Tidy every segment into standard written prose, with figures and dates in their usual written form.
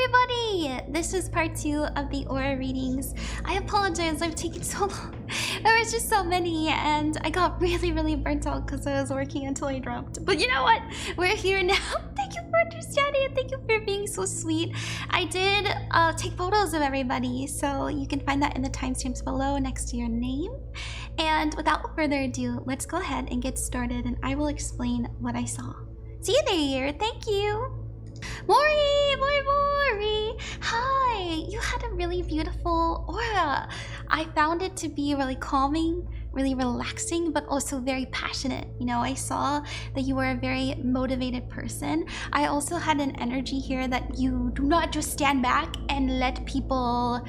everybody! This is part 2 of the aura readings. I apologize, I've taken so long. There was just so many and I got really burnt out because I was working until I dropped. But you know what? We're here now. Thank you for understanding and thank you for being so sweet. I did take photos of everybody, so you can find that in the timestamps below next to your name. And without further ado, let's go ahead and get started and I will explain what I saw. See you there, thank you! Mori! Hi! You had a really beautiful aura. I found it to be really calming, really relaxing, but also very passionate. You know, I saw that you were a very motivated person. I also had an energy here that you do not just stand back and let people...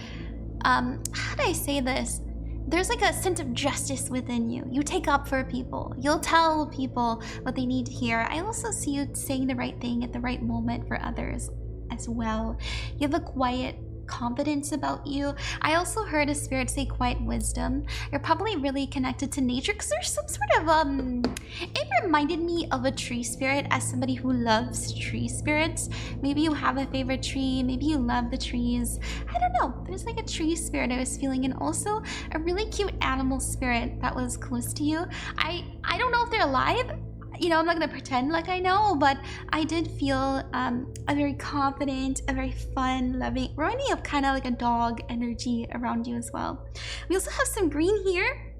how do I say this? There's like a sense of justice within you. You take up for people. You'll tell people what they need to hear. I also see you saying the right thing at the right moment for others as well. You have a quiet confidence about you. I also heard a spirit say quiet wisdom. You're probably really connected to nature because there's some sort of it reminded me of a tree spirit as somebody who loves tree spirits. Maybe you have a favorite tree, maybe you love the trees. I don't know, there's like a tree spirit I was feeling, and also a really cute animal spirit that was close to you. I don't know if they're alive. You know, I'm not gonna pretend like I know, but I did feel a very confident, a very fun, loving, reminding me of kind of like a dog energy around you as well. We also have some green here.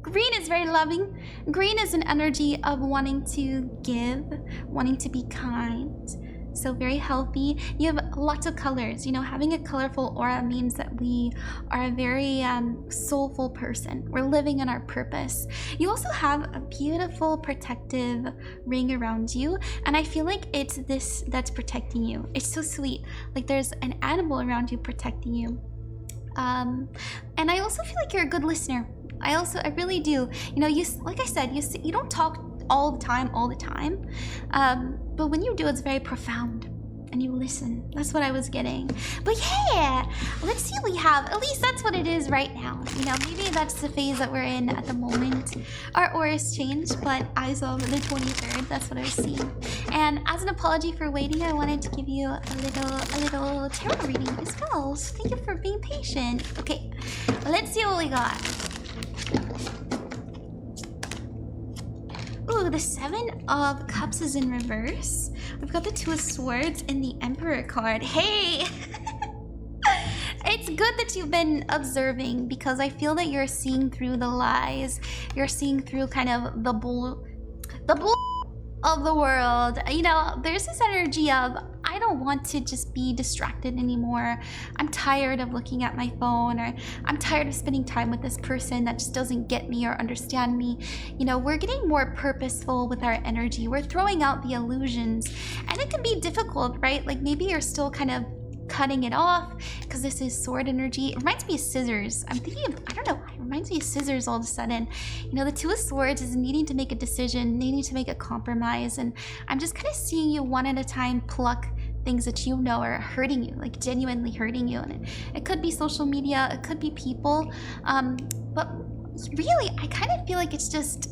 Green is very loving. Green is an energy of wanting to give, wanting to be kind. So very healthy. You have lots of colors. You know, having a colorful aura means that we are a very soulful person. We're living in our purpose. You also have a beautiful protective ring around you, and I feel like it's this that's protecting you. It's so sweet. Like there's an animal around you protecting you. And I also feel like you're a good listener. I really do. You know, like I said, you don't talk all the time, but when you do, it's very profound and you listen. That's what I was getting. But yeah, let's see what we have. At least that's what it is right now. You know, maybe that's the phase that we're in at the moment. Our auras changed, but as of the 23rd, that's what I was seeing. And as an apology for waiting, I wanted to give you a little tarot reading as well. So thank you for being patient. Okay, let's see what we got. Ooh, the 7 of Cups is in reverse. We've got the 2 of Swords and the Emperor card. Hey! It's good that you've been observing because I feel that you're seeing through the lies. You're seeing through kind of the bull of the world. You know, there's this energy of, I don't want to just be distracted anymore. I'm tired of looking at my phone, or I'm tired of spending time with this person that just doesn't get me or understand me. You know, we're getting more purposeful with our energy. We're throwing out the illusions, and it can be difficult, right? Like maybe you're still kind of cutting it off because this is sword energy. It reminds me of scissors. I'm thinking of, I don't know, it reminds me of scissors all of a sudden. You know, the 2 of Swords is needing to make a decision, needing to make a compromise, and I'm just kind of seeing you one at a time pluck things that you know are hurting you, like genuinely hurting you. And it could be social media, it could be people, but really I kind of feel like it's just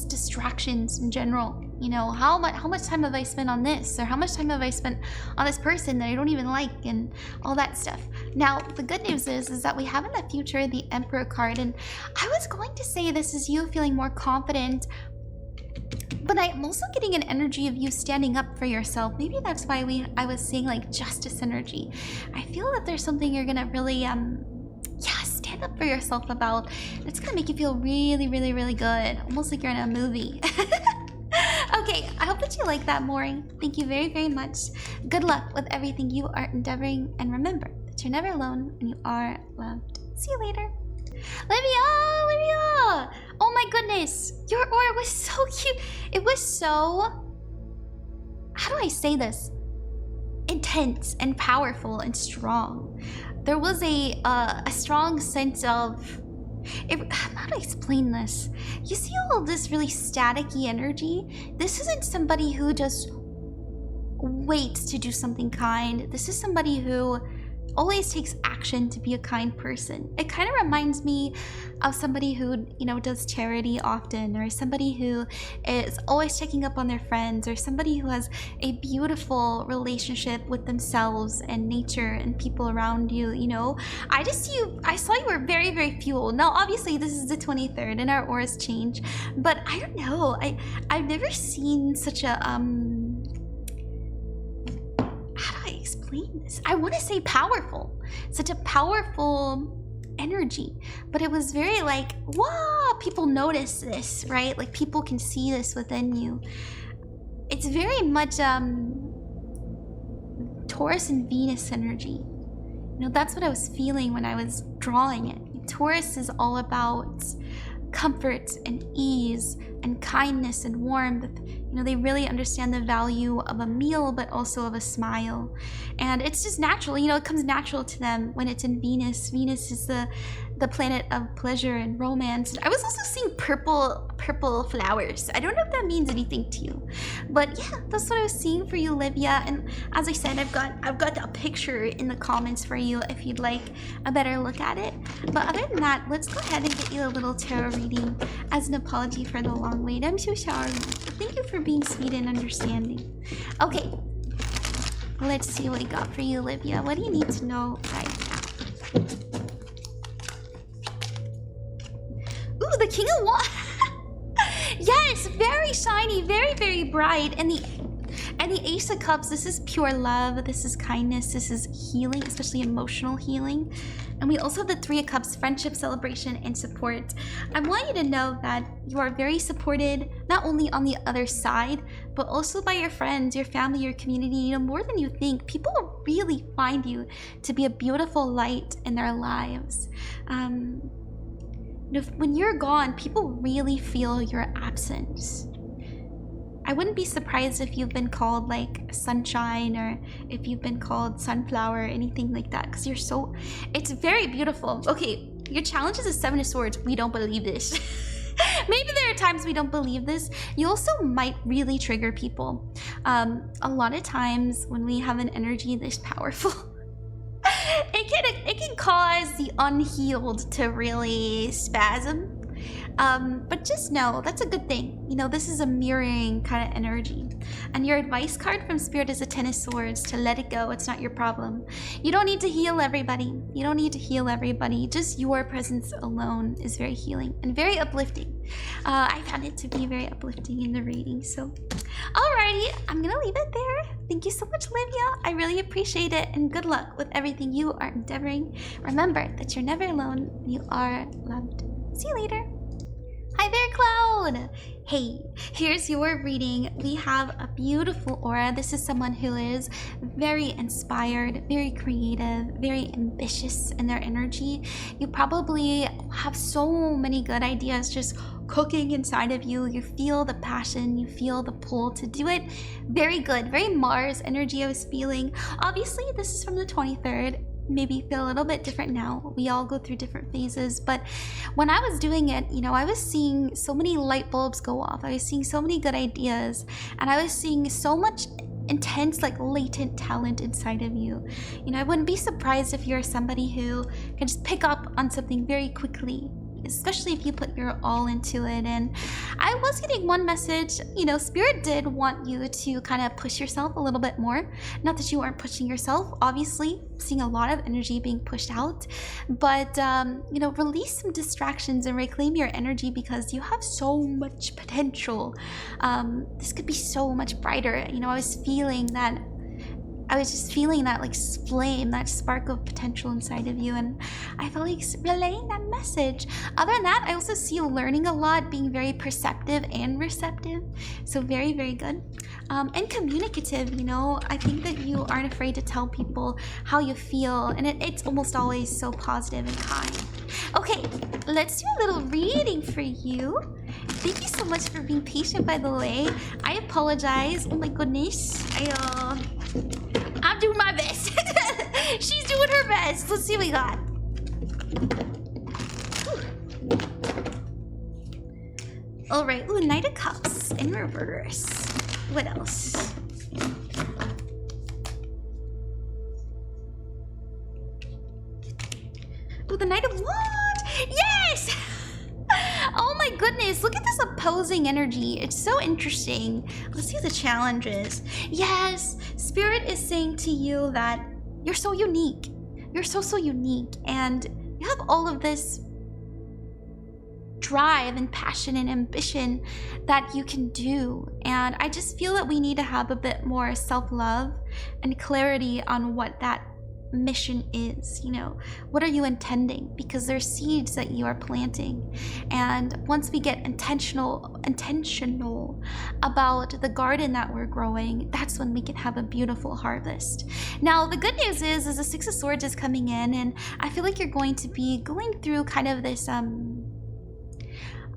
distractions in general. You know, how much time have I spent on this, or how much time have I spent on this person that I don't even like, and all that stuff. Now the good news is that we have in the future the Emperor card, and I was going to say this is you feeling more confident, but I'm also getting an energy of you standing up for yourself. Maybe that's why I was saying like justice energy. I feel that there's something you're gonna really stand up for yourself about. It's gonna make you feel really good, almost like you're in a movie. Okay, I hope that you like that, Mori. Thank you very much. Good luck with everything you are endeavoring, and remember that you're never alone and you are loved. See you later. Lyvia! Oh my goodness, your aura was so cute. It was so, how do I say this? Intense and powerful and strong. There was a strong sense of, how do I explain this? You see all this really staticky energy? This isn't somebody who just waits to do something kind. This is somebody who always takes action to be a kind person. It kind of reminds me of somebody who, you know, does charity often, or somebody who is always checking up on their friends, or somebody who has a beautiful relationship with themselves and nature and people around you, you know. I saw you were very, very fueled. Now, obviously, this is the 23rd and our auras change, but I don't know. I've never seen such a, how do I explain this? I want to say powerful. Such a powerful energy, but it was very like, wow, people notice this, right? Like people can see this within you. It's very much Taurus and Venus energy. You know, that's what I was feeling when I was drawing it. Taurus is all about comfort and ease and kindness and warmth. You know, they really understand the value of a meal, but also of a smile. And it's just natural, you know, it comes natural to them when it's in Venus. Venus is the planet of pleasure and romance. I was also seeing purple flowers. I don't know if that means anything to you, but yeah, that's what I was seeing for you, Livia. And as I said, I've got a picture in the comments for you if you'd like a better look at it. But other than that, let's go ahead and get you a little tarot reading as an apology for the long wait. I'm so sorry. Thank you for being sweet and understanding. Okay, let's see what we got for you, Livia. What do you need to know right now? Ooh, the King of Wands. Yes, very shiny, very, very bright. And the Ace of Cups, this is pure love, this is kindness, this is healing, especially emotional healing. And we also have the Three of Cups, friendship, celebration, and support. I want you to know that you are very supported, not only on the other side, but also by your friends, your family, your community. You know, more than you think, people really find you to be a beautiful light in their lives. You know, when you're gone, people really feel your absence. I wouldn't be surprised if you've been called like sunshine, or if you've been called sunflower, or anything like that, because you're so, it's very beautiful. Okay, your challenge is a Seven of Swords. We don't believe this. Maybe there are times we don't believe this. You also might really trigger people. A lot of times when we have an energy this powerful, it can cause the unhealed to really spasm. But just know that's a good thing. You know, this is a mirroring kind of energy. And your advice card from Spirit is a Ten of Swords, to let it go. It's not your problem. You don't need to heal everybody. You don't need to heal everybody. Just your presence alone is very healing and very uplifting. I found it to be very uplifting in the reading. So, alrighty, I'm gonna leave it there. Thank you so much, Livia. I really appreciate it, and good luck with everything you are endeavoring. Remember that you're never alone. You are loved. See you later. Hi there, Cloud! Hey, here's your reading. We have a beautiful aura. This is someone who is very inspired, very creative, very ambitious in their energy. You probably have so many good ideas just cooking inside of you. You feel the passion, you feel the pull to do it. Very good, very Mars energy I was feeling. Obviously, this is from the 23rd. Maybe feel a little bit different now. We all go through different phases, but when I was doing it, you know, I was seeing so many light bulbs go off. I was seeing so many good ideas, and I was seeing so much intense, like, latent talent inside of you. You know, I wouldn't be surprised if you're somebody who can just pick up on something very quickly, especially if you put your all into it. And I was getting one message, you know, Spirit did want you to kind of push yourself a little bit more. Not that you aren't pushing yourself, obviously, seeing a lot of energy being pushed out, but you know, release some distractions and reclaim your energy, because you have so much potential. This could be so much brighter. You know, I was just feeling that like flame, that spark of potential inside of you, and I felt like relaying that message. Other than that, I also see you learning a lot, being very perceptive and receptive, so very, very good. And communicative, you know, I think that you aren't afraid to tell people how you feel, and it's almost always so positive and kind. Okay, let's do a little reading for you. Thank you so much for being patient, by the way. I apologize. Oh my goodness. I'm doing my best. She's doing her best. Let's see what we got. All right. Ooh, Knight of Cups in reverse. What else? Oh, the Knight of Wands! Yes! Oh my goodness, look at this opposing energy. It's so interesting. Let's see the challenges. Yes, Spirit is saying to you that you're so unique. You're so unique, and you have all of this drive and passion and ambition that you can do. And I just feel that we need to have a bit more self-love and clarity on what that mission is. You know, what are you intending? Because there's seeds that you are planting, and once we get intentional about the garden that we're growing, that's when we can have a beautiful harvest. Now the good news is the Six of Swords is coming in, and I feel like you're going to be going through kind of this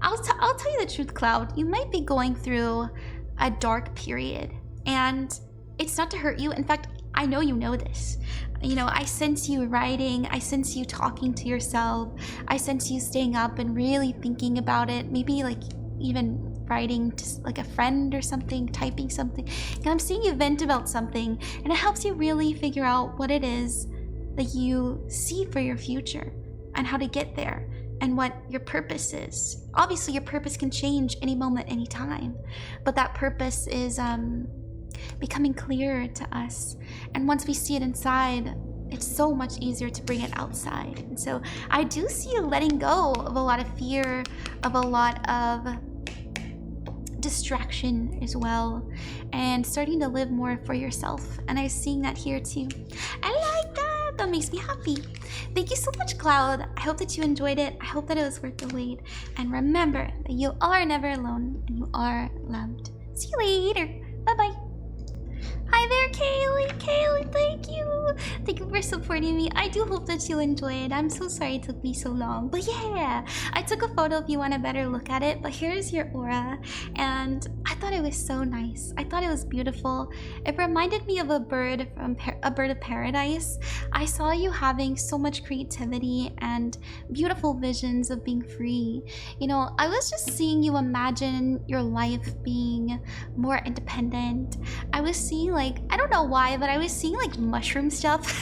I'll tell you the truth, Cloud, you might be going through a dark period, and it's not to hurt you. In fact, I know you know this. You know, I sense you writing, I sense you talking to yourself, I sense you staying up and really thinking about it, maybe like even writing to like a friend or something, typing something. And I'm seeing you vent about something, and it helps you really figure out what it is that you see for your future and how to get there and what your purpose is. Obviously, your purpose can change any moment, any time, but that purpose is becoming clearer to us. And once we see it inside, it's so much easier to bring it outside. And so I do see you letting go of a lot of fear, of a lot of distraction as well, and starting to live more for yourself. And I'm seeing that here too. I like that. That makes me happy. Thank you so much, Cloud. I hope that you enjoyed it. I hope that it was worth the wait. And remember that you are never alone and you are loved. See you later. Bye-bye. Hi there, Kaylee. Kaylee, thank you. Thank you for supporting me. I do hope that you enjoyed. I'm so sorry it took me so long. But yeah, I took a photo if you want a better look at it. But here's your aura. And I thought it was so nice. I thought it was beautiful. It reminded me of a bird from a bird of paradise. I saw you having so much creativity and beautiful visions of being free. You know, I was just seeing you imagine your life being more independent. I was seeing like, I don't know why, but I was seeing like mushroom stuff.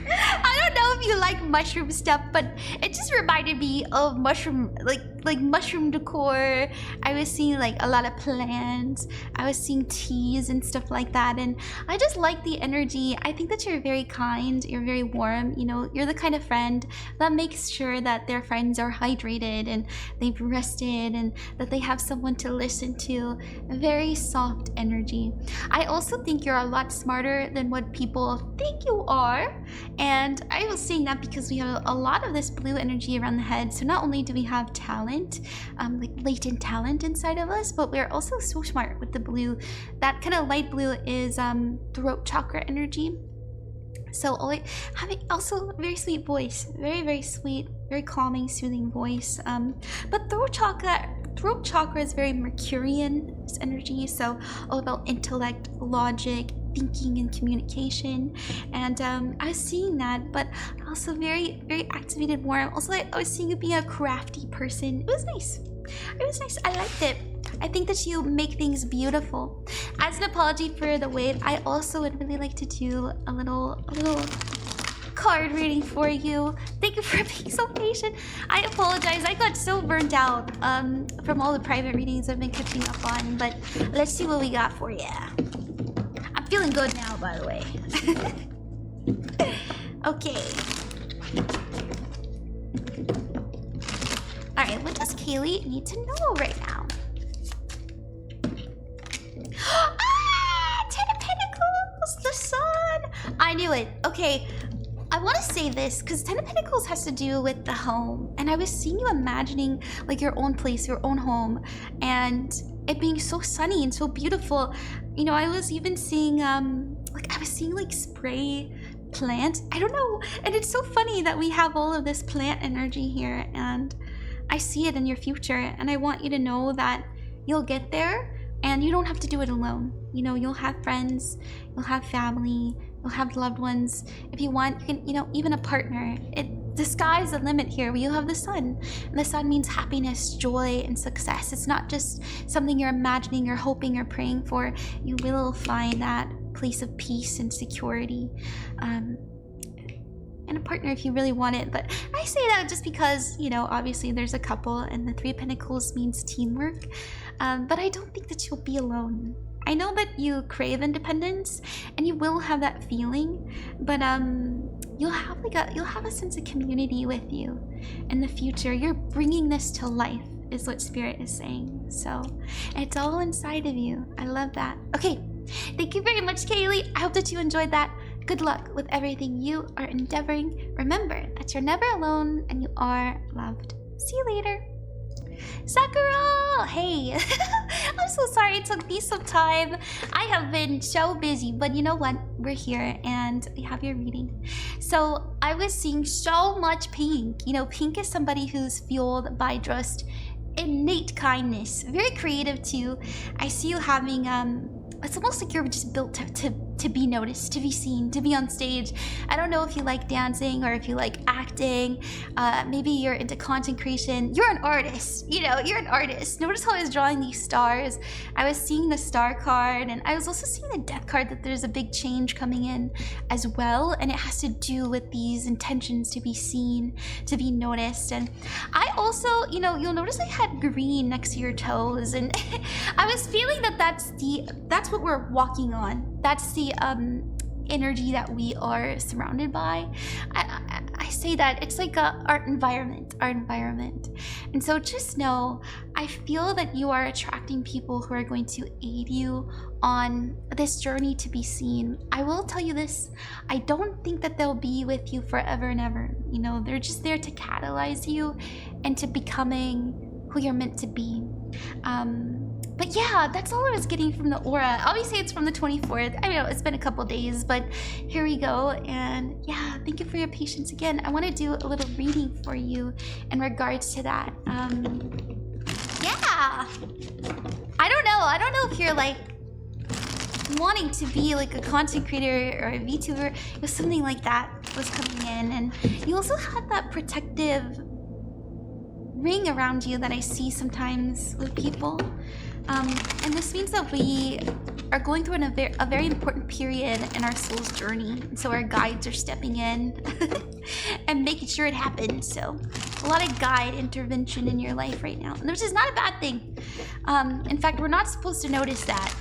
I don't know if you like mushroom stuff, but it just reminded me of mushroom, like mushroom decor. I was seeing like a lot of plants. I was seeing teas and stuff like that, and I just like the energy. I think that you're very kind, you're very warm. You know, you're the kind of friend that makes sure that their friends are hydrated and they've rested and that they have someone to listen to. A very soft energy. I also think you're a lot smarter than what people think you are. And I was saying that because we have a lot of this blue energy around the head. So not only do we have talent, like latent talent inside of us, but we're also so smart with the blue. That kind of light blue is throat chakra energy. So having also a very sweet voice, very sweet, very calming, soothing voice. But throat chakra is very Mercurian energy. So all about intellect, logic, thinking and communication. And I was seeing that, but also very activated, warm. Also, I was seeing you being a crafty person. It was nice. It was nice. I liked it. I think that you make things beautiful. As an apology for the wait, I also would really like to do a little card reading for you. Thank you for being so patient. I apologize. I got so burnt out from all the private readings I've been catching up on, but let's see what we got for you. I'm feeling good now, by the way. Okay. Alright, what does Kaylee need to know right now? Ah! Ten of Pentacles! The Sun! I knew it. Okay. I want to say this because Ten of Pentacles has to do with the home. And I was seeing you imagining like your own place, your own home. And it being so sunny and so beautiful. You know, I was even seeing, I was seeing like spray plant. I don't know. And it's so funny that we have all of this plant energy here. And I see it in your future. And I want you to know that you'll get there. And you don't have to do it alone. You know, you'll have friends, you'll have family, you'll have loved ones. If you want, you can, you know, even a partner. The sky's the limit here. You have the sun. And the sun means happiness, joy, and success. It's not just something you're imagining, you're hoping, you're praying for. You will find that place of peace and security. and a partner if you really want it. But I say that just because, you know, obviously there's a couple and the 3 of Pentacles means teamwork. But I don't think that you'll be alone. I know that you crave independence and you will have that feeling, but you'll have a sense of community with you in the future. You're bringing this to life is what Spirit is saying. So it's all inside of you. I love that. Okay, thank you very much, Kaylee. I hope that you enjoyed that. Good luck with everything you are endeavoring. Remember that you're never alone and you are loved. See you later. Sakura! Hey! I'm so sorry it took me some time. I have been so busy, but you know what? We're here and we have your reading. So I was seeing so much pink. You know, pink is somebody who's fueled by just innate kindness. Very creative too. I see you having it's almost like you're just built to be noticed, to be seen, to be on stage. I don't know if you like dancing or if you like acting. Maybe you're into content creation. You're an artist, you know, you're an artist. Notice how I was drawing these stars. I was seeing the star card, and I was also seeing the death card, that there's a big change coming in as well. And it has to do with these intentions to be seen, to be noticed. And I also, you know, you'll notice I had green next to your toes, and I was feeling that that's what we're walking on. That's the energy that we are surrounded by. I say that it's like our environment. And so just know, I feel that you are attracting people who are going to aid you on this journey to be seen. I will tell you this, I don't think that they'll be with you forever and ever. You know, they're just there to catalyze you into becoming who you're meant to be. But yeah, that's all I was getting from the aura. Obviously, it's from the 24th. I know it's been a couple days, but here we go. And yeah, thank you for your patience again. I want to do a little reading for you in regards to that. Yeah. I don't know if you're like wanting to be like a content creator or a VTuber. It was something like that was coming in. And you also had that protective ring around you that I see sometimes with people. And this means that we are going through a very important period in our soul's journey. And so our guides are stepping in and making sure it happens. So a lot of guide intervention in your life right now, which is not a bad thing. In fact, we're not supposed to notice that.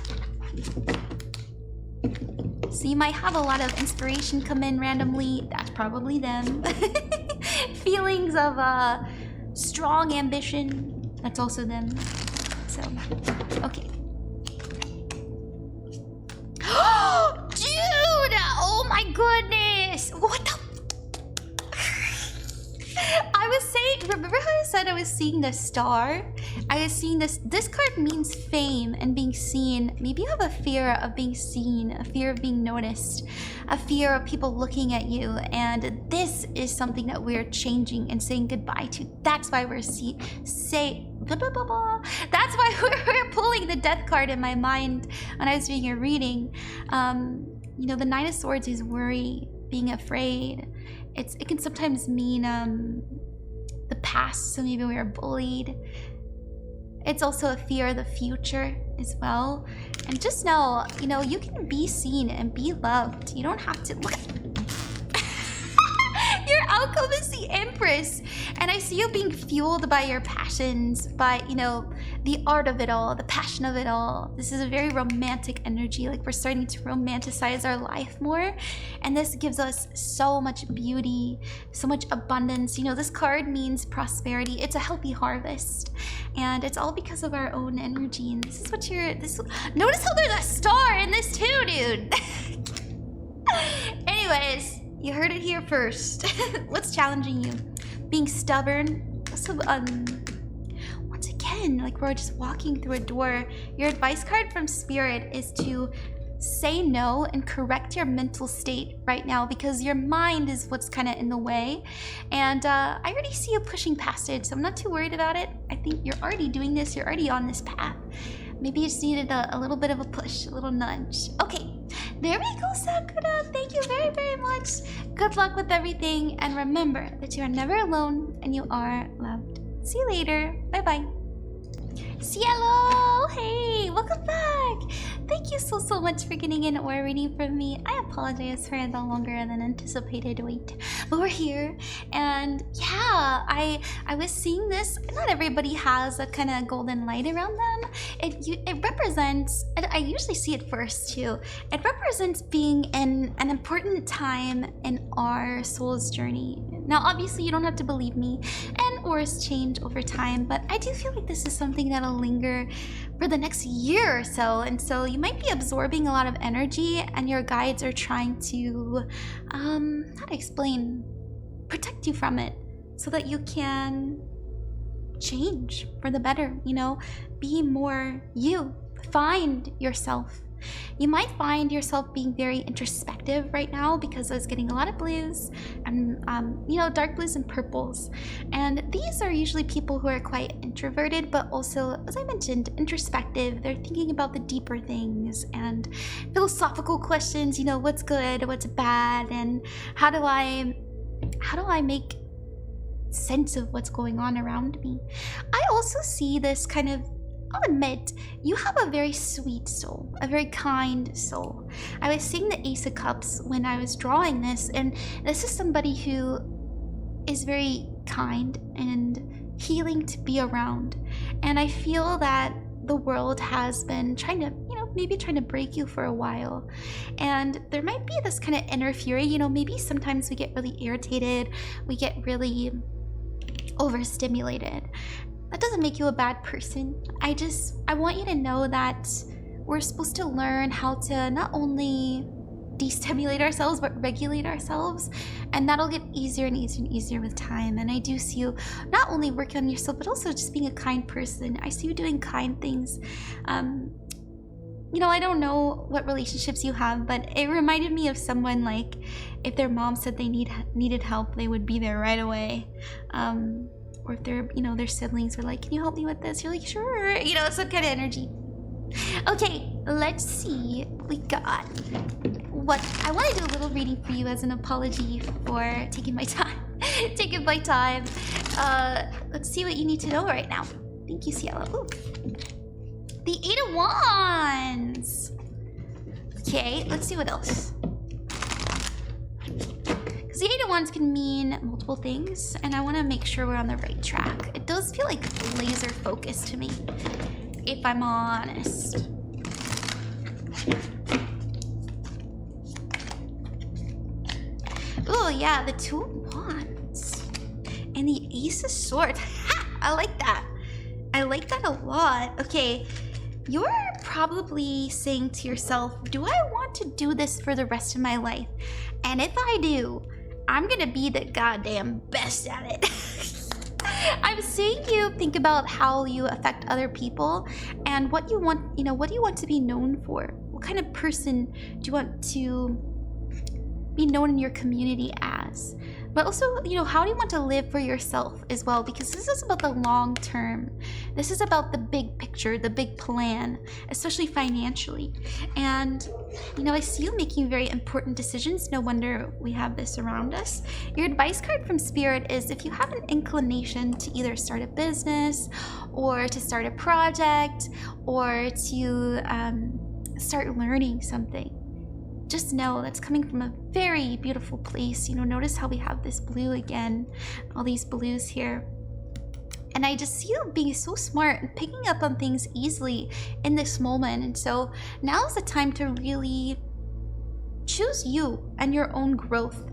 So you might have a lot of inspiration come in randomly. That's probably them. Feelings of strong ambition. That's also them. So, okay. Dude! Oh my goodness! What the? I was saying, remember how I said I was seeing the star? I was seeing this. This card means fame and being seen. Maybe you have a fear of being seen, a fear of being noticed, a fear of people looking at you. And this is something that we're changing and saying goodbye to. That's why we're that's why we're pulling the death card in my mind when I was doing your reading. You know, the 9 of Swords is worry, being afraid. It can sometimes mean the past, so maybe we were bullied. It's also a fear of the future as well. And just know, you know, you can be seen and be loved. You don't have to look. Your outcome is the Empress. And I see you being fueled by your passions, by, you know, the art of it all, the passion of it all. This is a very romantic energy. Like, we're starting to romanticize our life more. And this gives us so much beauty, so much abundance. You know, this card means prosperity. It's a healthy harvest. And it's all because of our own energy. And this is what notice how there's a star in this too, dude. Anyways, you heard it here first. What's challenging you? Being stubborn. So, once again, like, we're just walking through a door. Your advice card from Spirit is to say no and correct your mental state right now, because your mind is what's kind of in the way. And I already see you pushing past it, so I'm not too worried about it. I think you're already doing this. You're already on this path. Maybe you just needed a little bit of a push, a little nudge. Okay, there we go, Sakura. Thank you very, very much. Good luck with everything. And remember that you are never alone and you are loved. See you later. Bye-bye. Cielo! Hey, welcome back. Thank you so much for getting an aura reading from me. I apologize for the longer than anticipated wait, but we're here. And yeah, I was seeing this. Not everybody has a kind of golden light around them. It represents, and I usually see it first too, it represents being in an important time in our soul's journey. Now obviously you don't have to believe me, and auras change over time, but I do feel like this is something that'll linger for the next year or so, and so you might be absorbing a lot of energy, and your guides are trying to how to explain, protect you from it so that you can change for the better, you know, be more you, find yourself. You might find yourself being very introspective right now because I was getting a lot of blues and you know, dark blues and purples, and these are usually people who are quite introverted, but also, as I mentioned, introspective. They're thinking about the deeper things and philosophical questions, you know, what's good, what's bad, and how do I make sense of what's going on around me. I also see this kind of, I'll admit, you have a very sweet soul, a very kind soul. I was seeing the Ace of Cups when I was drawing this, and this is somebody who is very kind and healing to be around. And I feel that the world has been trying to, you know, maybe trying to break you for a while. And there might be this kind of inner fury, you know, maybe sometimes we get really irritated, we get really overstimulated. That doesn't make you a bad person. I want you to know that we're supposed to learn how to not only destimulate ourselves, but regulate ourselves. And that'll get easier and easier and easier with time. And I do see you not only working on yourself, but also just being a kind person. I see you doing kind things. You know, I don't know what relationships you have, but it reminded me of someone like if their mom said they needed help, they would be there right away. Or if their, you know, their siblings were like, can you help me with this? You're like, sure. You know, some kind of energy. Okay, let's see what we got. What I want to do a little reading for you as an apology for taking my time. Let's see what you need to know right now. Thank you, Cielo. Ooh. The 8 of Wands. Okay, let's see what else. Because the 8 of Wands can mean multiple things, and I want to make sure we're on the right track. It does feel like laser focus to me, if I'm honest. Oh yeah, the 2 of Wands. And the Ace of Swords. Ha! I like that. I like that a lot. Okay, you're probably saying to yourself, do I want to do this for the rest of my life? And if I do, I'm gonna be the goddamn best at it. I'm seeing you think about how you affect other people and what you want, you know, what do you want to be known for? What kind of person do you want to be known in your community as? But also, you know, how do you want to live for yourself as well? Because this is about the long term. This is about the big picture, the big plan, especially financially. And, you know, I see you making very important decisions. No wonder we have this around us. Your advice card from Spirit is if you have an inclination to either start a business or to start a project or to start learning something, just know that's coming from a very beautiful place. You know, notice how we have this blue again, all these blues here. And I just see you being so smart and picking up on things easily in this moment. And so now is the time to really choose you and your own growth,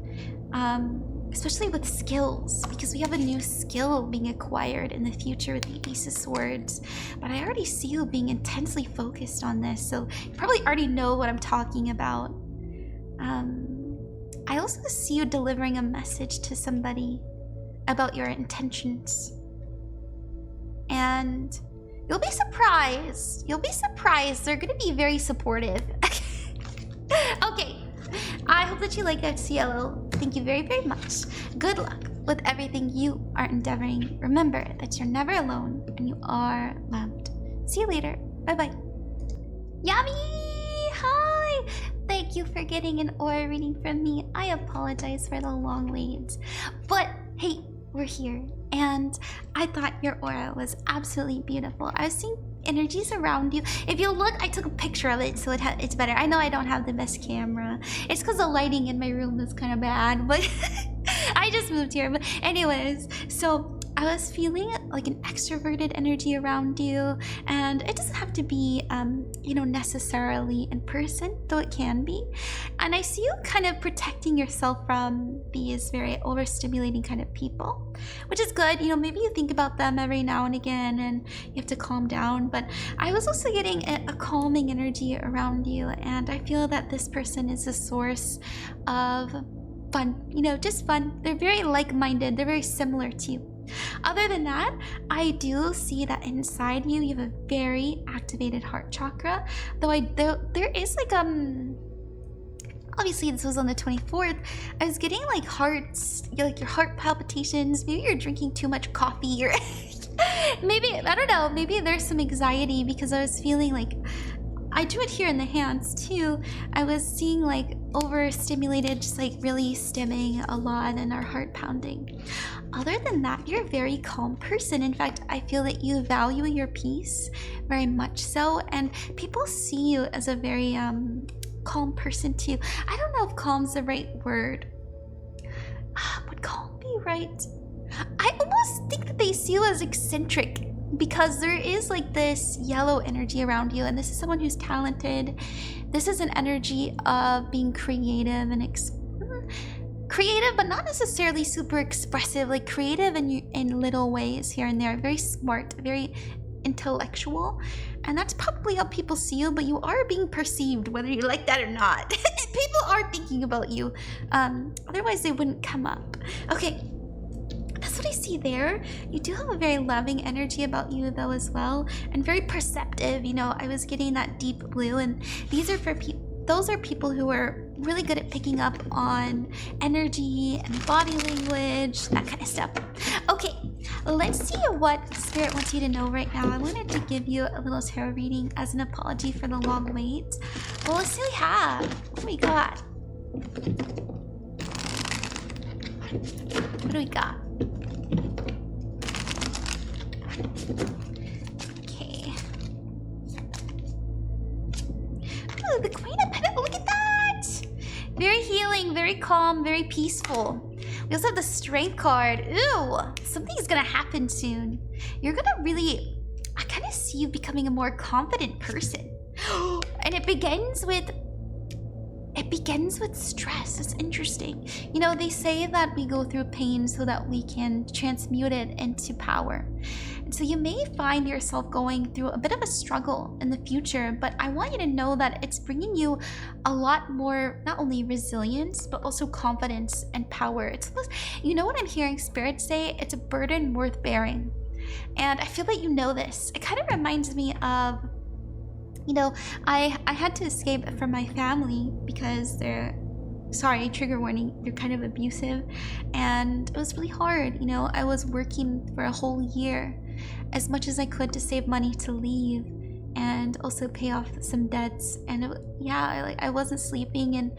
especially with skills, because we have a new skill being acquired in the future with the Ace of Swords. But I already see you being intensely focused on this, so you probably already know what I'm talking about. I also see you delivering a message to somebody about your intentions. And you'll be surprised. You'll be surprised. They're gonna be very supportive. Okay, I hope that you like that, Cielo. Thank you very, very much. Good luck with everything you are endeavoring. Remember that you're never alone and you are loved. See you later. Bye-bye. Yami! Hi! Thank you for getting an aura reading from me. I apologize for the long wait. But hey, we're here. And I thought your aura was absolutely beautiful. I was seeing energies around you. If you look, I took a picture of it, so it's better. I know I don't have the best camera. It's because the lighting in my room is kind of bad, but I just moved here. But anyways, so I was feeling like an extroverted energy around you, and it doesn't have to be, you know, necessarily in person, though it can be. And I see you kind of protecting yourself from these very overstimulating kind of people, which is good. You know, maybe you think about them every now and again, and you have to calm down. But I was also getting a calming energy around you, and I feel that this person is a source of fun. You know, just fun. They're very like-minded. They're very similar to you. Other than that, I do see that inside you, you have a very activated heart chakra. Though there is like obviously this was on the 24th. I was getting like like your heart palpitations. Maybe you're drinking too much coffee, or maybe, I don't know, maybe there's some anxiety, because I was feeling like, I do it here in the hands too. I was seeing like overstimulated, just like really stimming a lot, and our heart pounding. Other than that, you're a very calm person. In fact, I feel that you value your peace very much so, and people see you as a very calm person too. I don't know if calm's the right word. Would calm be right? I almost think that they see you as eccentric, because there is like this yellow energy around you, and this is someone who's talented. This is an energy of being creative and creative, but not necessarily super expressive, like creative in little ways here and there. Very smart, very intellectual, and that's probably how people see you. But you are being perceived, whether you like that or not. People are thinking about you, otherwise they wouldn't come up. Okay, that's what I see there. You do have a very loving energy about you though as well, and very perceptive. You know, I was getting that deep blue, and these are for people. Those are people who are really good at picking up on energy and body language, that kind of stuff. Okay, let's see what Spirit wants you to know right now. I wanted to give you a little tarot reading as an apology for the long wait. Well, let's see what we have. What do we got? What do we got? Okay. Ooh, the Queen of Pentacles. Look at that! Very healing, very calm, very peaceful. We also have the Strength card. Ooh, something's gonna happen soon. You're gonna really, I kind of see you becoming a more confident person. And it begins with stress. It's interesting. You know, they say that we go through pain so that we can transmute it into power. And so you may find yourself going through a bit of a struggle in the future, but I want you to know that it's bringing you a lot more, not only resilience, but also confidence and power. It's almost, you know what I'm hearing Spirit say? It's a burden worth bearing. And I feel that you know this. It kind of reminds me of, you know, I had to escape from my family because they're, sorry, trigger warning, they're kind of abusive, and it was really hard. You know, I was working for a whole year as much as I could to save money to leave and also pay off some debts. And I wasn't sleeping, and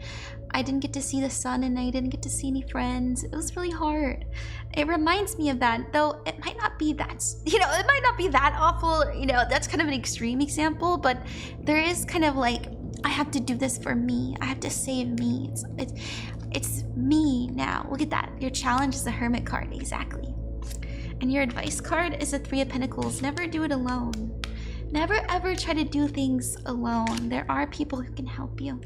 I didn't get to see the sun, and I didn't get to see any friends. It was really hard. It reminds me of that, though it might not be that, you know, it might not be that awful. You know, that's kind of an extreme example, but there is kind of like, I have to do this for me. I have to save me. It's me now. Look at that. Your challenge is the Hermit card, exactly. And your advice card is the Three of Pentacles. Never do it alone. Never ever try to do things alone. There are people who can help you.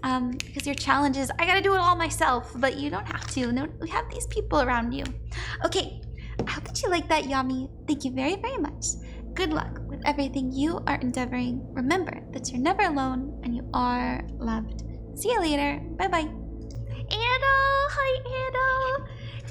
Because your challenge is, I gotta do it all myself, but you don't have to. No, we have these people around you. Okay, I hope that you like that, Yami. Thank you very, very much. Good luck with everything you are endeavoring. Remember that you're never alone and you are loved. See you later. Bye-bye. Anna! Hi, Anna!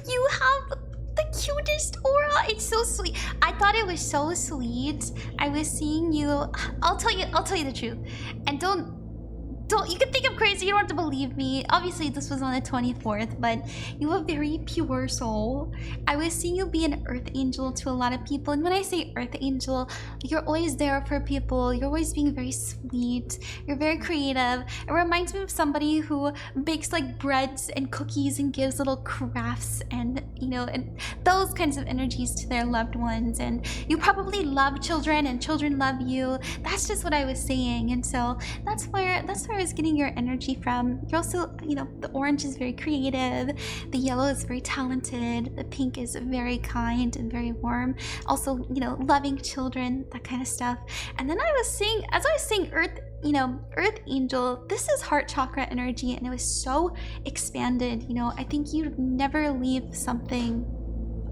You have the cutest aura. It's so sweet. I thought it was so sweet. I was seeing you. I'll tell you the truth. And don't You can think I'm crazy, you don't have to believe me. Obviously, this was on the 24th, but you have a very pure soul. I was seeing you be an earth angel to a lot of people. And when I say earth angel, you're always there for people. You're always being very sweet. You're very creative. It reminds me of somebody who bakes like breads and cookies and gives little crafts and, you know, and those kinds of energies to their loved ones. And you probably love children and children love you. That's just what I was saying. And so that's where I was getting your energy from. You're also, you know, the orange is very creative, the yellow is very talented, the pink is very kind and very warm. Also, you know, loving children, that kind of stuff. And then as I was saying earth, you know, earth angel, this is heart chakra energy, and it was so expanded. You know, I think you'd never leave something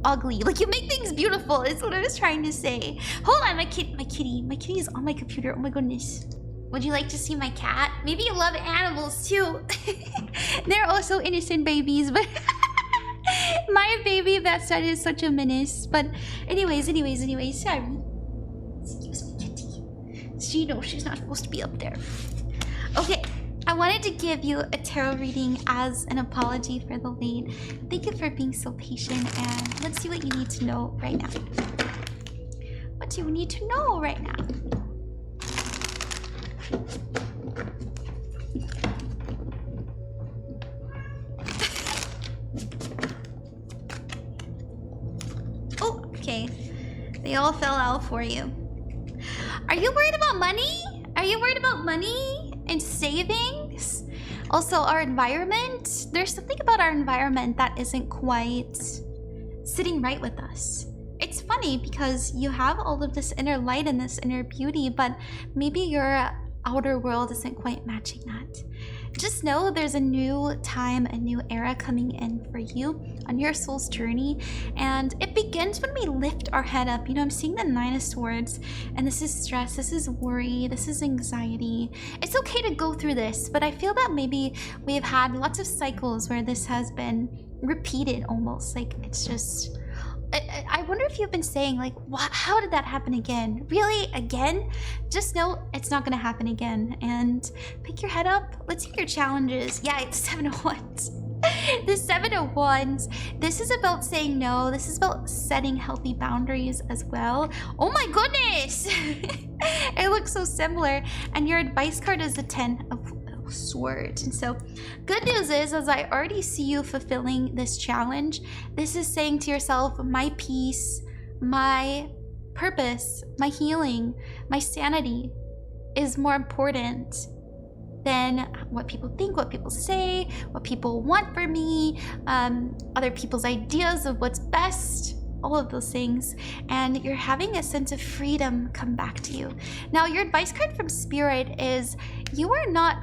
ugly. Like, you make things beautiful is what I was trying to say. Hold on, my kitty is on my computer. Oh my goodness. Would you like to see my cat? Maybe you love animals too. They're also innocent babies, but my baby Vesta is such a menace. But anyways, sorry. Excuse me, kitty. She knows she's not supposed to be up there. Okay, I wanted to give you a tarot reading as an apology for the late. Thank you for being so patient, and let's see what you need to know right now. What do you need to know right now? Oh, okay. They all fell out for you. Are you worried about money? Are you worried about money and savings? Also, our environment. There's something about our environment that isn't quite sitting right with us. It's funny because you have all of this inner light and this inner beauty, but maybe your outer world isn't quite matching that. Just know there's a new time, a new era coming in for you on your soul's journey, and it begins when we lift our head up. You know, I'm seeing the 9 of Swords, and this is stress, this is worry, this is anxiety. It's okay to go through this, but I feel that maybe we've had lots of cycles where this has been repeated almost. Like, it's just, I wonder if you've been saying, like, what, how did that happen again? Really? Again? Just know it's not gonna happen again. And pick your head up. Let's see your challenges. Yeah, it's 7 of Wands. The 7 of Wands. This is about saying no. This is about setting healthy boundaries as well. Oh my goodness! It looks so similar. And your advice card is the 10 of Swords. And so good news is, as I already see you fulfilling this challenge, this is saying to yourself, my peace, my purpose, my healing, my sanity is more important than what people think, what people say, what people want for me, other people's ideas of what's best, all of those things. And you're having a sense of freedom come back to you. Now, your advice card from Spirit is, you are not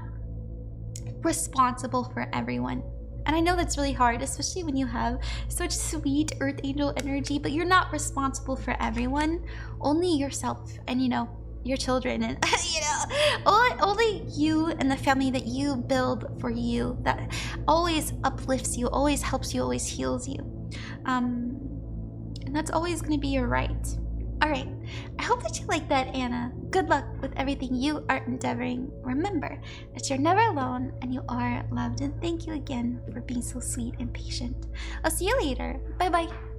responsible for everyone. And I know that's really hard, especially when you have such sweet earth angel energy, but you're not responsible for everyone, only yourself and, you know, your children, and you know, only you and the family that you build for you, that always uplifts you, always helps you, always heals you. And that's always going to be your right. All right, I hope that you like that, Anna. Good luck with everything you are endeavoring. Remember that you're never alone and you are loved. And thank you again for being so sweet and patient. I'll see you later. Bye-bye.